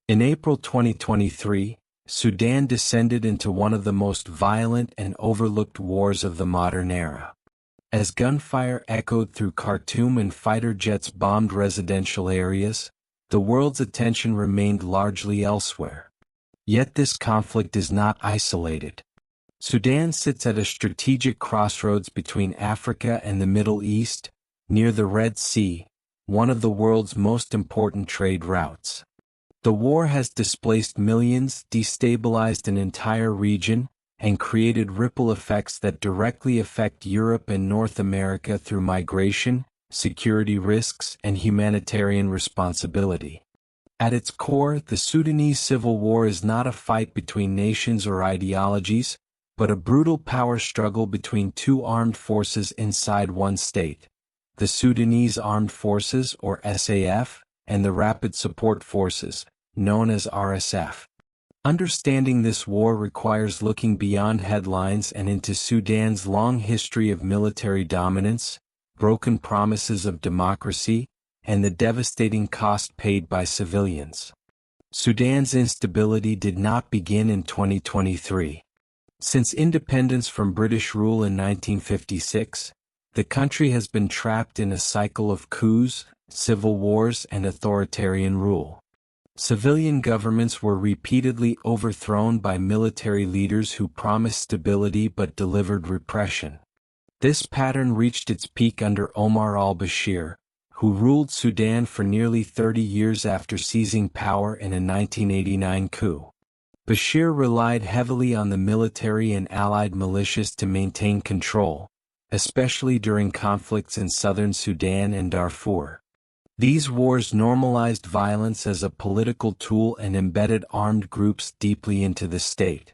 In April 2023, Sudan descended into one of the most violent and overlooked wars of the modern era. As gunfire echoed through Khartoum and fighter jets bombed residential areas, the world's attention remained largely elsewhere. Yet this conflict is not isolated. Sudan sits at a strategic crossroads between Africa and the Middle East, near the Red Sea, one of the world's most important trade routes. The war has displaced millions, destabilized an entire region, and created ripple effects that directly affect Europe and North America through migration, security risks, and humanitarian responsibility. At its core, the Sudanese Civil War is not a fight between nations or ideologies, but a brutal power struggle between two armed forces inside one state: the Sudanese Armed Forces, or SAF, and the Rapid Support Forces, known as RSF. Understanding this war requires looking beyond headlines and into Sudan's long history of military dominance, broken promises of democracy, and the devastating cost paid by civilians. Sudan's instability did not begin in 2023. Since independence from British rule in 1956, the country has been trapped in a cycle of coups, civil wars, and authoritarian rule. Civilian governments were repeatedly overthrown by military leaders who promised stability but delivered repression. This pattern reached its peak under Omar al-Bashir, who ruled Sudan for nearly 30 years after seizing power in a 1989 coup. Bashir relied heavily on the military and allied militias to maintain control, especially during conflicts in southern Sudan and Darfur. These wars normalized violence as a political tool and embedded armed groups deeply into the state.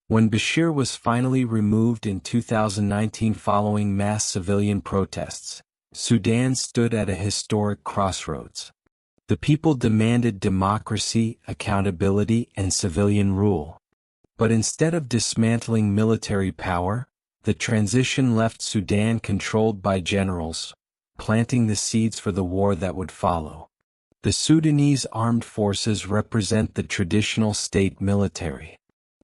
When Bashir was finally removed in 2019 following mass civilian protests, Sudan stood at a historic crossroads. The people demanded democracy, accountability, and civilian rule. But instead of dismantling military power, the transition left Sudan controlled by generals, planting the seeds for the war that would follow. The Sudanese Armed Forces represent the traditional state military.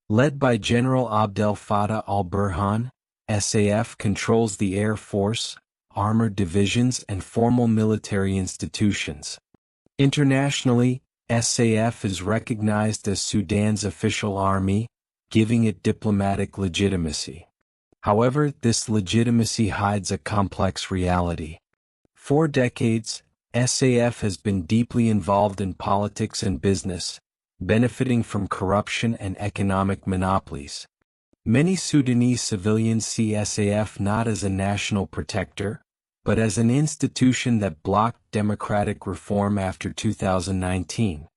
Led by General Abdel Fattah al-Burhan, SAF controls the Air Force, armored divisions, and formal military institutions. Internationally, SAF is recognized as Sudan's official army, giving it diplomatic legitimacy. However, this legitimacy hides a complex reality. For decades, SAF has been deeply involved in politics and business, benefiting from corruption and economic monopolies. Many Sudanese civilians see SAF not as a national protector, but as an institution that blocked democratic reform after 2019.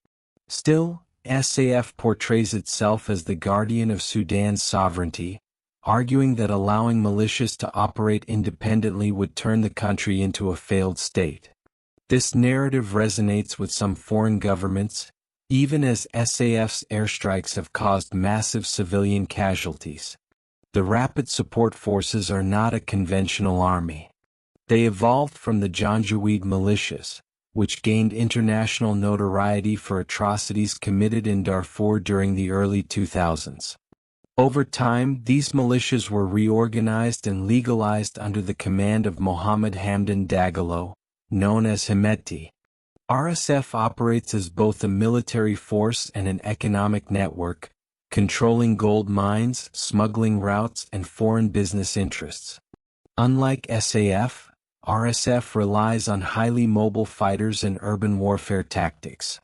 Still, SAF portrays itself as the guardian of Sudan's sovereignty, arguing that allowing militias to operate independently would turn the country into a failed state. This narrative resonates with some foreign governments, even as SAF's airstrikes have caused massive civilian casualties. The Rapid Support Forces are not a conventional army. They evolved from the Janjaweed militias, which gained international notoriety for atrocities committed in Darfur during the early 2000s. Over time, these militias were reorganized and legalized under the command of Mohammed Hamdan Dagalo, known as Hemeti. RSF operates as both a military force and an economic network, controlling gold mines, smuggling routes, and foreign business interests. Unlike SAF, RSF relies on highly mobile fighters and urban warfare tactics.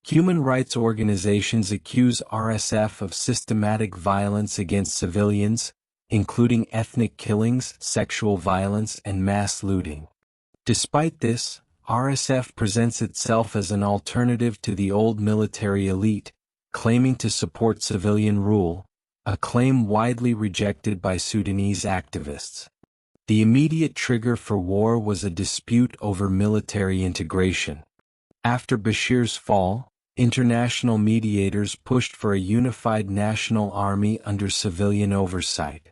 Human rights organizations accuse RSF of systematic violence against civilians, including ethnic killings, sexual violence, and mass looting. Despite this, RSF presents itself as an alternative to the old military elite, claiming to support civilian rule, a claim widely rejected by Sudanese activists. The immediate trigger for war was a dispute over military integration. After Bashir's fall, international mediators pushed for a unified national army under civilian oversight.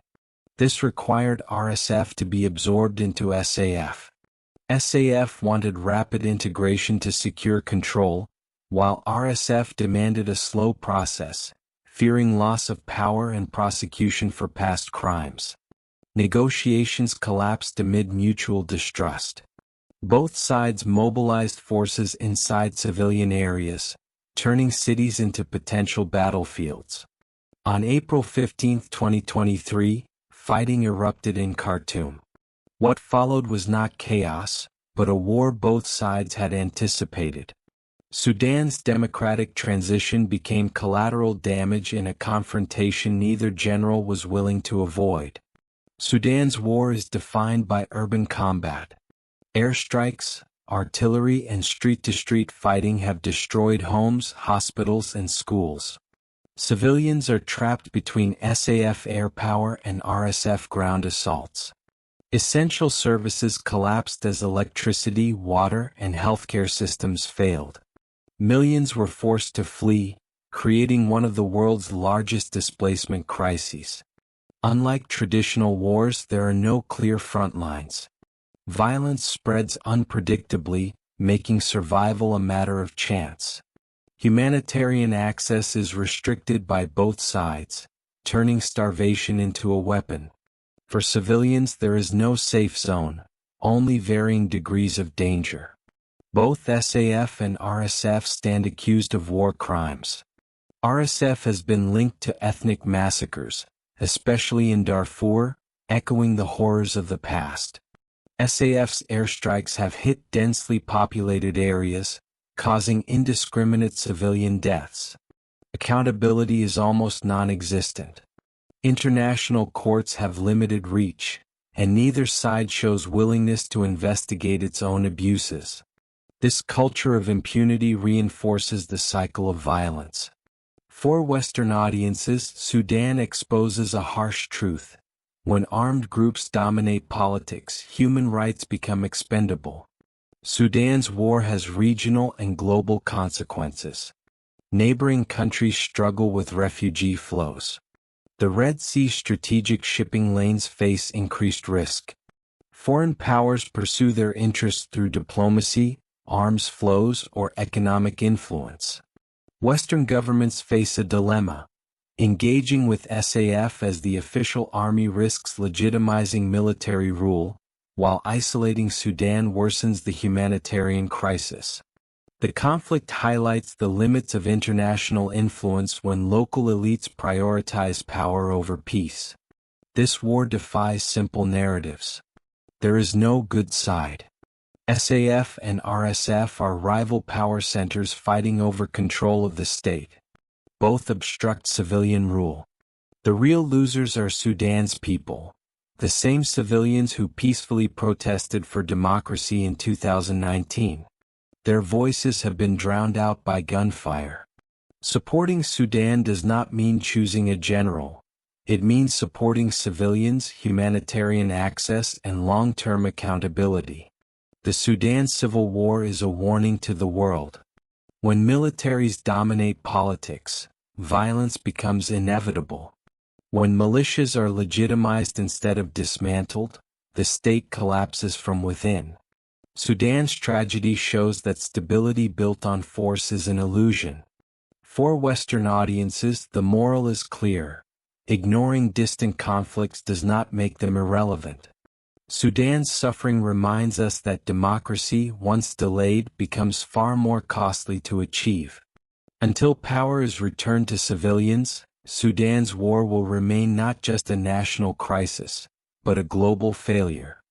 This required RSF to be absorbed into SAF. SAF wanted rapid integration to secure control, while RSF demanded a slow process, fearing loss of power and prosecution for past crimes. Negotiations collapsed amid mutual distrust. Both sides mobilized forces inside civilian areas, turning cities into potential battlefields. On April 15, 2023, fighting erupted in Khartoum. What followed was not chaos, but a war both sides had anticipated. Sudan's democratic transition became collateral damage in a confrontation neither general was willing to avoid. Sudan's war is defined by urban combat. Airstrikes, artillery and street-to-street fighting have destroyed homes, hospitals and schools. Civilians are trapped between SAF air power and RSF ground assaults. Essential services collapsed as electricity, water and healthcare systems failed. Millions were forced to flee, creating one of the world's largest displacement crises. Unlike traditional wars, there are no clear front lines. Violence spreads unpredictably, making survival a matter of chance. Humanitarian access is restricted by both sides, turning starvation into a weapon. For civilians, there is no safe zone, only varying degrees of danger. Both SAF and RSF stand accused of war crimes. RSF has been linked to ethnic massacres, especially in Darfur, echoing the horrors of the past. SAF's airstrikes have hit densely populated areas, causing indiscriminate civilian deaths. Accountability is almost non-existent. International courts have limited reach, and neither side shows willingness to investigate its own abuses. This culture of impunity reinforces the cycle of violence. For Western audiences, Sudan exposes a harsh truth. When armed groups dominate politics, human rights become expendable. Sudan's war has regional and global consequences. Neighboring countries struggle with refugee flows. The Red Sea strategic shipping lanes face increased risk. Foreign powers pursue their interests through diplomacy, arms flows, or economic influence. Western governments face a dilemma. Engaging with SAF as the official army risks legitimizing military rule, while isolating Sudan worsens the humanitarian crisis. The conflict highlights the limits of international influence when local elites prioritize power over peace. This war defies simple narratives. There is no good side. SAF and RSF are rival power centers fighting over control of the state. Both obstruct civilian rule. The real losers are Sudan's people, the same civilians who peacefully protested for democracy in 2019. Their voices have been drowned out by gunfire. Supporting Sudan does not mean choosing a general. It means supporting civilians, humanitarian access, and long-term accountability. The Sudan Civil War is a warning to the world. When militaries dominate politics, violence becomes inevitable. When militias are legitimized instead of dismantled, the state collapses from within. Sudan's tragedy shows that stability built on force is an illusion. For Western audiences, the moral is clear. Ignoring distant conflicts does not make them irrelevant. Sudan's suffering reminds us that democracy, once delayed, becomes far more costly to achieve. Until power is returned to civilians, Sudan's war will remain not just a national crisis, but a global failure.